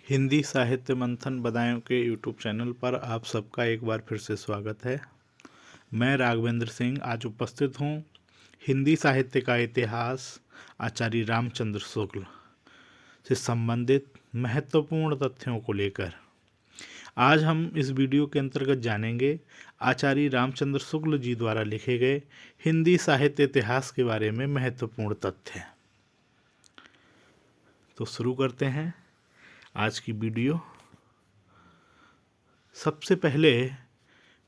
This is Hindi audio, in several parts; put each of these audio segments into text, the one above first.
हिंदी साहित्य मंथन बदायूं के यूट्यूब चैनल पर आप सबका एक बार फिर से स्वागत है। मैं राघवेंद्र सिंह आज उपस्थित हूँ हिंदी साहित्य का इतिहास आचार्य रामचंद्र शुक्ल से संबंधित महत्वपूर्ण तथ्यों को लेकर। आज हम इस वीडियो के अंतर्गत जानेंगे आचार्य रामचंद्र शुक्ल जी द्वारा लिखे गए हिंदी साहित्य इतिहास के बारे में महत्वपूर्ण तथ्य। तो शुरू करते हैं आज की वीडियो। सबसे पहले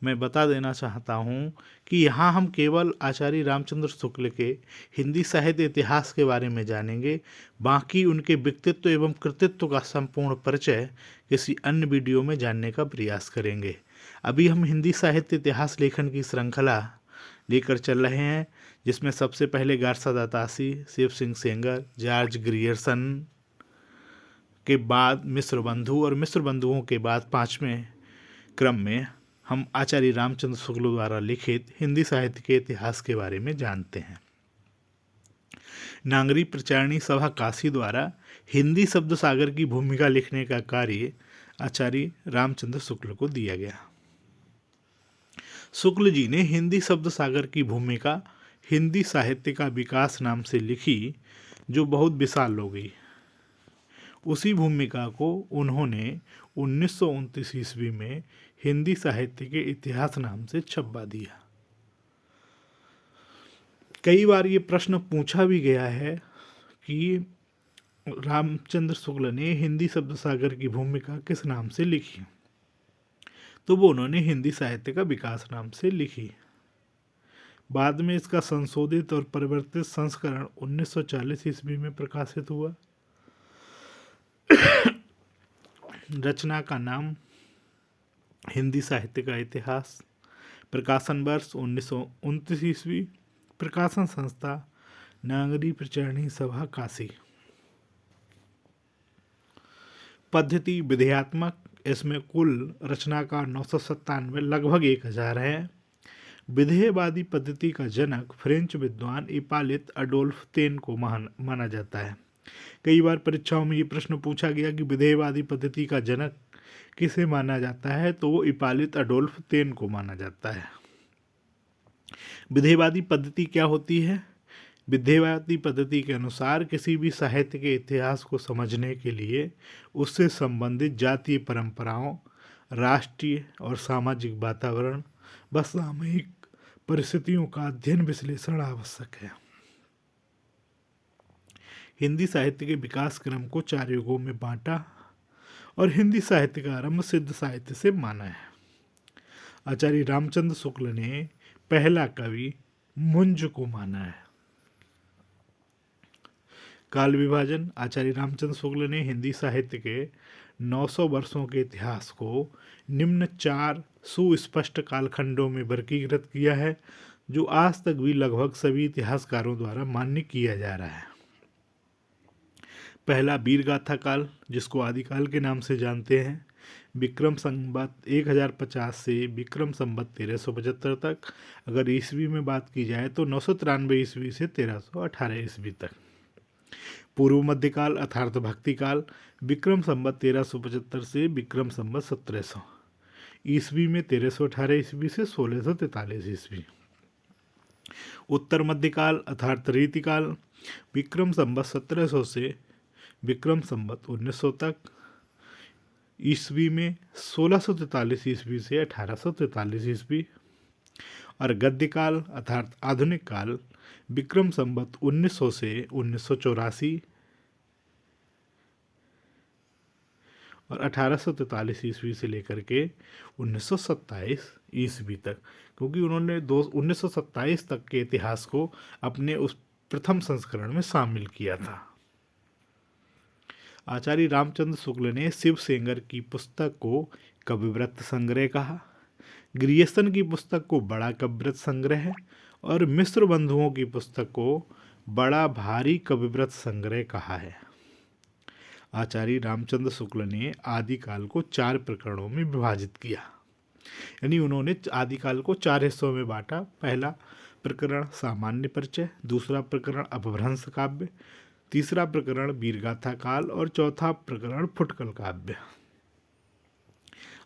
मैं बता देना चाहता हूँ कि यहाँ हम केवल आचार्य रामचंद्र शुक्ल के हिंदी साहित्य इतिहास के बारे में जानेंगे। बाकी उनके व्यक्तित्व एवं कृतित्व का संपूर्ण परिचय किसी अन्य वीडियो में जानने का प्रयास करेंगे। अभी हम हिंदी साहित्य इतिहास लेखन की श्रृंखला लेकर चल रहे हैं, जिसमें सबसे पहले Garcin de Tassy, Shiv Singh Sengar, George Grierson के बाद मिश्र बंधु और मिश्र बंधुओं के बाद पाँचवें क्रम में हम आचार्य रामचंद्र शुक्ल द्वारा लिखित हिंदी साहित्य के इतिहास के बारे में जानते हैं। नागरी प्रचारणी सभा काशी द्वारा हिंदी शब्द सागर की भूमिका लिखने का कार्य आचार्य रामचंद्र शुक्ल को दिया गया। शुक्ल जी ने हिंदी शब्द सागर की भूमिका हिंदी साहित्य का विकास नाम से लिखी, जो बहुत विशाल हो गई। उसी भूमिका को उन्होंने 1929 ईस्वी में हिंदी साहित्य के इतिहास नाम से छपवा दिया। कई बार ये प्रश्न पूछा भी गया है कि रामचंद्र शुक्ल ने हिंदी शब्द सागर की भूमिका किस नाम से लिखी, तो वो उन्होंने हिंदी साहित्य का विकास नाम से लिखी। बाद में इसका संशोधित और परिवर्तित संस्करण 1940 ईस्वी में प्रकाशित हुआ। रचना का नाम हिंदी साहित्य का इतिहास, प्रकाशन वर्ष 1929 ईस्वी, प्रकाशन संस्था नागरी प्रचारणी सभा काशी। पद्धति विधेयात्मक, इसमें कुल रचना का 997 लगभग 1000 है। विधेयवादी पद्धति का जनक फ्रेंच विद्वान इपालित अडोल्फ तेन को माना जाता है। कई बार परीक्षाओं में ये प्रश्न पूछा गया कि विधेयवादी पद्धति का जनक किसे माना जाता है, तो वो इपालित अडोल्फ तेन को माना जाता है। विधेयवादी पद्धति क्या होती है? विधेयवादी पद्धति के अनुसार किसी भी साहित्य के इतिहास को समझने के लिए उससे संबंधित जातीय परंपराओं, राष्ट्रीय और सामाजिक वातावरण व सामयिक परिस्थितियों का अध्ययन विश्लेषण आवश्यक है। हिंदी साहित्य के विकास क्रम को 4 युगों में बांटा और हिंदी साहित्य का आरंभ सिद्ध साहित्य से माना है। आचार्य रामचंद्र शुक्ल ने पहला कवि मुंज को माना है। काल विभाजन, आचार्य रामचंद्र शुक्ल ने हिंदी साहित्य के 900 वर्षों के इतिहास को निम्न 4 सुस्पष्ट कालखंडों में वर्गीकृत किया है, जो आज तक भी लगभग सभी इतिहासकारों द्वारा मान्य किया जा रहा है। पहला वीरगाथा काल, जिसको आदिकाल के नाम से जानते हैं, विक्रम संवत 1050 से विक्रम संवत 1375 तक। अगर ईस्वी में बात की जाए तो 993 ईस्वी से 1318 ईस्वी तक। पूर्व मध्यकाल अर्थात भक्ति काल, विक्रम संवत 1375 से विक्रम संवत 1700 ईस्वी में 1318 ईस्वी से 1643 ईस्वी। उत्तर मध्यकाल अर्थात रीतिकाल, विक्रम संवत 1700 से विक्रम संवत 1900 तक ईस्वी में 1643 ईस्वी से 1843 ईस्वी। और गद्यकाल अर्थात आधुनिक काल, विक्रम संवत 1900 से 1984 और 1843 ईस्वी से लेकर के 1927 ईस्वी तक, क्योंकि उन्होंने 1927 तक के इतिहास को अपने उस प्रथम संस्करण में शामिल किया था। आचार्य रामचंद्र शुक्ल ने शिव सेंगर की पुस्तक को कविव्रत संग्रह कहा, ग्रियर्सन की पुस्तक को बड़ा कविव्रत संग्रह और मिश्र बंधुओं की पुस्तक को बड़ा भारी कविव्रत संग्रह कहा है। आचार्य रामचंद्र शुक्ल ने आदिकाल को 4 प्रकरणों में विभाजित किया, यानी उन्होंने आदिकाल को 4 हिस्सों में बांटा। पहला प्रकरण सामान्य परिचय, दूसरा प्रकरण अपभ्रंश काव्य, तीसरा प्रकरण वीरगाथा काल और चौथा प्रकरण फुटकल काव्य।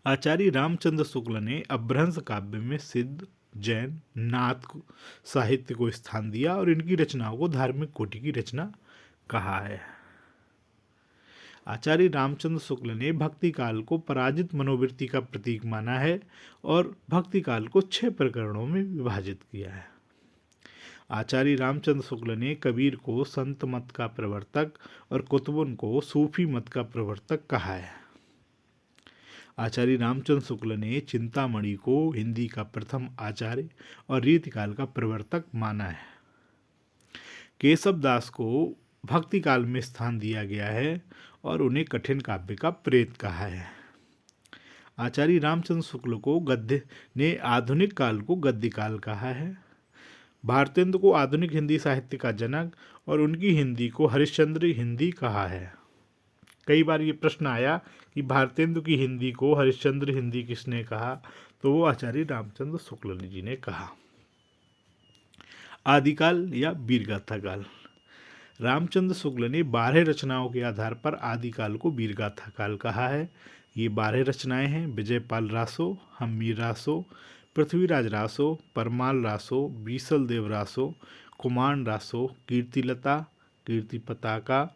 आचार्य रामचंद्र शुक्ल ने अपभ्रंश काव्य में सिद्ध, जैन, नाथ साहित्य को स्थान दिया और इनकी रचनाओं को धार्मिक कोटि की रचना कहा है। आचार्य रामचंद्र शुक्ल ने भक्ति काल को पराजित मनोवृत्ति का प्रतीक माना है और भक्ति काल को 6 प्रकरणों में विभाजित किया है। आचार्य रामचंद्र शुक्ल ने कबीर को संत मत का प्रवर्तक और कुतुबुन को सूफी मत का प्रवर्तक कहा है। आचार्य रामचंद्र शुक्ल ने चिंतामणि को हिंदी का प्रथम आचार्य और रीतिकाल का प्रवर्तक माना है। केशव दास को भक्ति काल में स्थान दिया गया है और उन्हें कठिन काव्य का प्रेत कहा है। आचार्य रामचंद्र शुक्ल को गद्य ने आधुनिक काल को गद्य काल कहा है। भारतेंदु को आधुनिक हिंदी साहित्य का जनक और उनकी हिंदी को हरिश्चंद्र हिंदी कहा है। कई बार ये प्रश्न आया कि भारतेंदु की हिंदी को हरिश्चंद्र हिंदी किसने कहा, तो वो आचार्य रामचंद्र शुक्ल जी ने कहा। आदिकाल या वीरगाथा काल। रामचंद्र शुक्ल ने 12 रचनाओं के आधार पर आदिकाल को वीरगाथा काल कहा है। ये 12 रचनाएं हैं: विजयपाल रासो, हम्मीर रासो, पृथ्वीराज रासो, परमाल रासो, बीसल देव रासो, कुमान रासो, कीर्तिलता, कीर्ति पताका,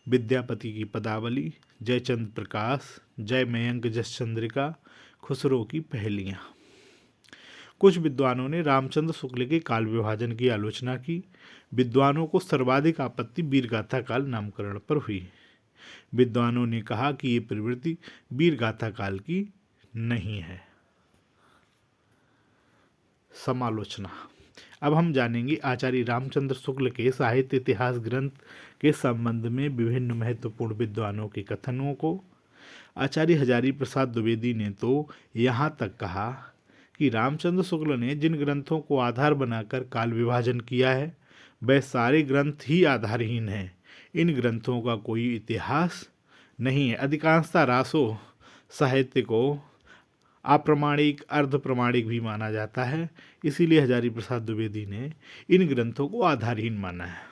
विद्यापति की पदावली, जयचंद्र प्रकाश, जय मयंक जसचंद्रिका, खुसरो की पहेलियाँ। कुछ विद्वानों ने रामचंद्र शुक्ल के काल विभाजन की आलोचना की। विद्वानों को सर्वाधिक आपत्ति वीरगाथा काल नामकरण पर हुई। विद्वानों ने कहा कि ये प्रवृत्ति वीरगाथा काल की नहीं है। समालोचना। अब हम जानेंगे आचार्य रामचंद्र शुक्ल के साहित्य इतिहास ग्रंथ के संबंध में विभिन्न महत्वपूर्ण विद्वानों के कथनों को। आचार्य हजारी प्रसाद द्विवेदी ने तो यहाँ तक कहा कि रामचंद्र शुक्ल ने जिन ग्रंथों को आधार बनाकर काल विभाजन किया है वह सारे ग्रंथ ही आधारहीन हैं। इन ग्रंथों का कोई इतिहास नहीं है। अधिकांशतः रासो साहित्य को अप्रमाणिक, अर्धप्रमाणिक भी माना जाता है। इसीलिए हजारी प्रसाद द्विवेदी ने इन ग्रंथों को आधारहीन माना है।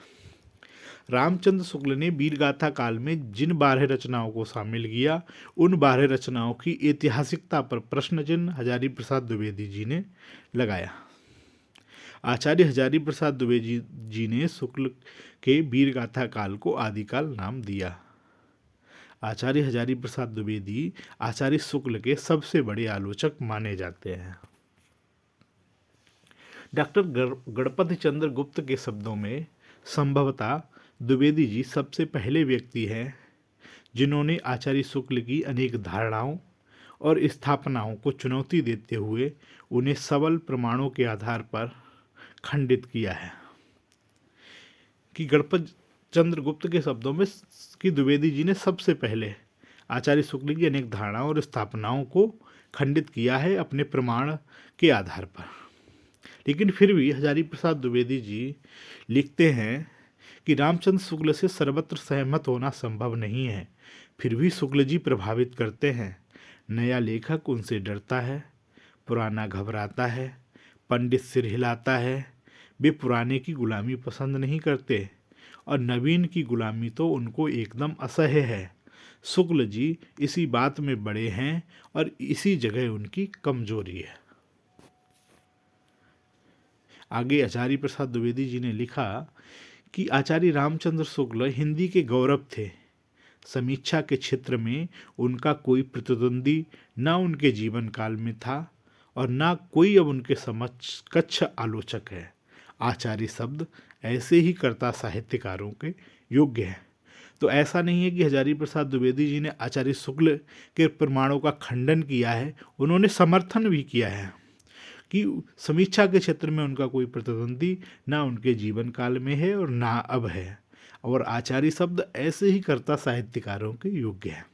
रामचंद्र शुक्ल ने वीरगाथा काल में जिन 12 रचनाओं को शामिल किया उन 12 रचनाओं की ऐतिहासिकता पर प्रश्न चिन्ह हजारी प्रसाद द्विवेदी जी ने लगाया। आचार्य हजारी प्रसाद द्विवेदी जी ने शुक्ल के वीरगाथा काल को आदिकाल नाम दिया। आचार्य हजारी प्रसाद द्विवेदी आचार्य शुक्ल के सबसे बड़े आलोचक माने जाते हैं। डॉक्टर गणपति चंद्र गुप्त के शब्दों में संभवतः द्विवेदी जी सबसे पहले व्यक्ति हैं जिन्होंने आचार्य शुक्ल की अनेक धारणाओं और स्थापनाओं को चुनौती देते हुए उन्हें सबल प्रमाणों के आधार पर खंडित किया है। कि गणपति चंद्र गुप्त के शब्दों में कि द्विवेदी जी ने सबसे पहले आचार्य शुक्ल की अनेक धारणाओं और स्थापनाओं को खंडित किया है अपने प्रमाण के आधार पर। लेकिन फिर भी हजारी प्रसाद द्विवेदी जी लिखते हैं कि रामचंद्र शुक्ल से सर्वत्र सहमत होना संभव नहीं है, फिर भी शुक्ल जी प्रभावित करते हैं। नया लेखक उनसे डरता है, पुराना घबराता है, पंडित सिर हिलाता है। वे पुराने की गुलामी पसंद नहीं करते और नवीन की गुलामी तो उनको एकदम असह्य है। शुक्ल जी इसी बात में बड़े हैं और इसी जगह उनकी कमजोरी है। आगे आचार्य प्रसाद द्विवेदी जी ने लिखा कि आचार्य रामचंद्र शुक्ल हिंदी के गौरव थे। समीक्षा के क्षेत्र में उनका कोई प्रतिद्वंदी न उनके जीवन काल में था और न कोई अब उनके समकक्ष आलोचक है। आचार्य शब्द ऐसे ही कर्ता साहित्यकारों के योग्य है। तो ऐसा नहीं है कि हजारी प्रसाद द्विवेदी जी ने आचार्य शुक्ल के प्रमाणों का खंडन किया है, उन्होंने समर्थन भी किया है कि समीक्षा के क्षेत्र में उनका कोई प्रतिद्वंदी ना उनके जीवन काल में है और ना अब है, और आचार्य शब्द ऐसे ही कर्ता साहित्यकारों के योग्य है।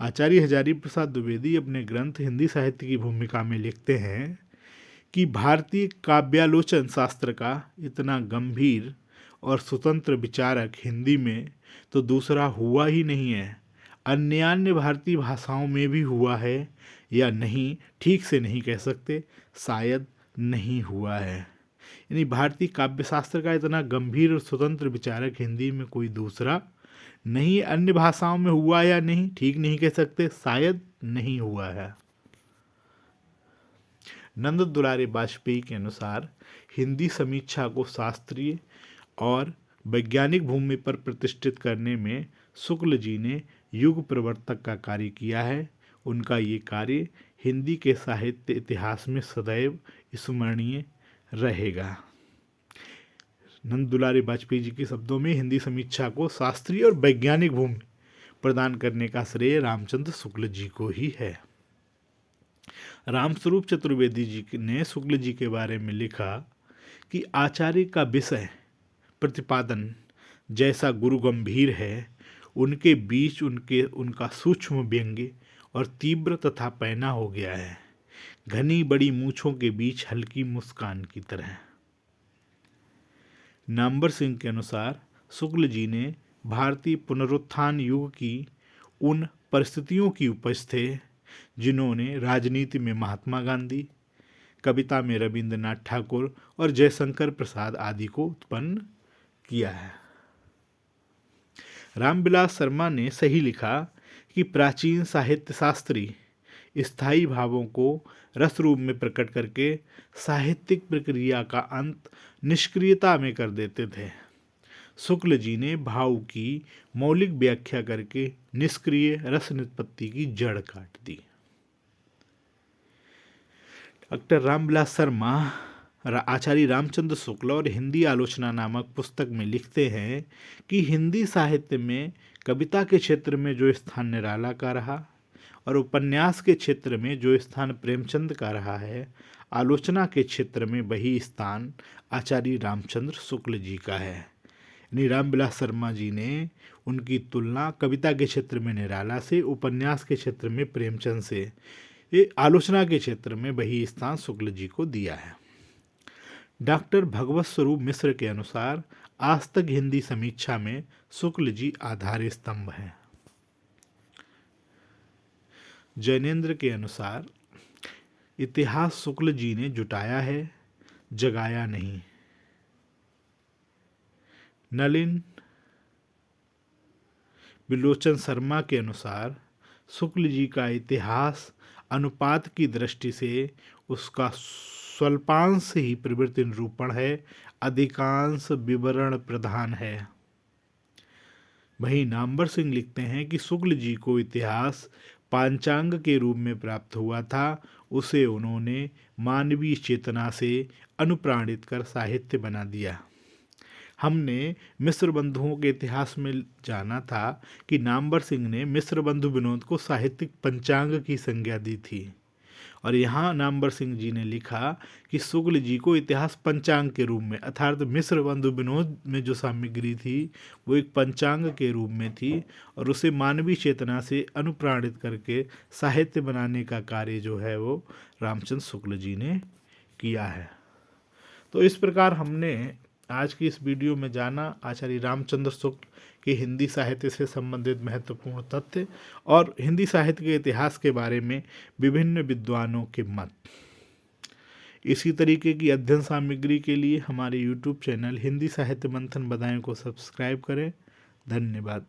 आचार्य हजारी प्रसाद द्विवेदी अपने ग्रंथ हिंदी साहित्य की भूमिका में लिखते हैं कि भारतीय काव्यालोचन शास्त्र का इतना गंभीर और स्वतंत्र विचारक हिंदी में तो दूसरा हुआ ही नहीं है। अन्य भारतीय भाषाओं में भी हुआ है या नहीं ठीक से नहीं कह सकते, शायद नहीं हुआ है। यानी भारतीय काव्य शास्त्र का इतना गंभीर और स्वतंत्र विचारक हिंदी में कोई दूसरा नहीं। अन्य भाषाओं में हुआ या नहीं ठीक नहीं कह सकते, शायद नहीं हुआ है। नंद दुलारी वाजपेयी के अनुसार हिंदी समीक्षा को शास्त्रीय और वैज्ञानिक भूमि पर प्रतिष्ठित करने में शुक्ल जी ने युग प्रवर्तक का कार्य किया है। उनका ये कार्य हिंदी के साहित्य इतिहास में सदैव स्मरणीय रहेगा। नंद दुलारी वाजपेयी जी के शब्दों में हिंदी समीक्षा को शास्त्रीय और वैज्ञानिक भूमि प्रदान करने का श्रेय रामचंद्र शुक्ल जी को ही है। रामस्वरूप चतुर्वेदी जी ने शुक्ल जी के बारे में लिखा कि आचार्य का विषय प्रतिपादन जैसा गुरु गंभीर है, उनके बीच उनका सूक्ष्म व्यंग्य और तीव्र तथा पैना हो गया है, घनी बड़ी मूछों के बीच हल्की मुस्कान की तरह। नामवर सिंह के अनुसार शुक्ल जी ने भारतीय पुनरुत्थान युग की उन परिस्थितियों की उपज थे जिन्होंने राजनीति में महात्मा गांधी, कविता में रविंद्रनाथ ठाकुर और जयशंकर प्रसाद आदि को उत्पन्न किया है। रामविलास शर्मा ने सही लिखा कि प्राचीन साहित्य शास्त्री स्थायी भावों को रस रूप में प्रकट करके साहित्यिक प्रक्रिया का अंत निष्क्रियता में कर देते थे। शुक्ल जी ने भाव की मौलिक व्याख्या करके निष्क्रिय रस निष्पत्ति की जड़ काट दी। डॉक्टर रामविलास शर्मा आचार्य रामचंद्र शुक्ल और हिंदी आलोचना नामक पुस्तक में लिखते हैं कि हिंदी साहित्य में कविता के क्षेत्र में जो स्थान निराला का रहा और उपन्यास के क्षेत्र में जो स्थान प्रेमचंद का रहा है, आलोचना के क्षेत्र में वही स्थान आचार्य रामचंद्र शुक्ल जी का है। यानी रामविलास शर्मा जी ने उनकी तुलना कविता के क्षेत्र में निराला से, उपन्यास के क्षेत्र में प्रेमचंद से, ये आलोचना के क्षेत्र में वही स्थान शुक्ल जी को दिया है। डॉक्टर भगवत स्वरूप मिश्र के अनुसार आज तक हिंदी समीक्षा में शुक्ल जी आधार स्तंभ हैं। जैनेन्द्र के अनुसार इतिहास शुक्ल जी ने जुटाया है, जगाया नहीं। नलिन विलोचन शर्मा के अनुसार शुक्ल जी का इतिहास अनुपात की दृष्टि से उसका स्वल्पांश ही प्रवृत्ति निरूपण है, अधिकांश विवरण प्रधान है। वहीं नामवर सिंह लिखते हैं कि शुक्ल जी को इतिहास पांचांग के रूप में प्राप्त हुआ था, उसे उन्होंने मानवीय चेतना से अनुप्राणित कर साहित्य बना दिया। हमने मिश्र बंधुओं के इतिहास में जाना था कि नामवर सिंह ने मिश्र बंधु विनोद को साहित्यिक पंचांग की संज्ञा दी थी, और यहाँ नामवर सिंह जी ने लिखा कि शुक्ल जी को इतिहास पंचांग के रूप में, अर्थात मिश्र बंधु विनोद में जो सामग्री थी वो एक पंचांग के रूप में थी और उसे मानवीय चेतना से अनुप्राणित करके साहित्य बनाने का कार्य जो है वो रामचंद्र शुक्ल जी ने किया है। तो इस प्रकार हमने आज की इस वीडियो में जाना आचार्य रामचंद्र शुक्ल के हिंदी साहित्य से संबंधित महत्वपूर्ण तथ्य और हिंदी साहित्य के इतिहास के बारे में विभिन्न विद्वानों के मत। इसी तरीके की अध्ययन सामग्री के लिए हमारे YouTube चैनल हिंदी साहित्य मंथन बधाएं को सब्सक्राइब करें। धन्यवाद।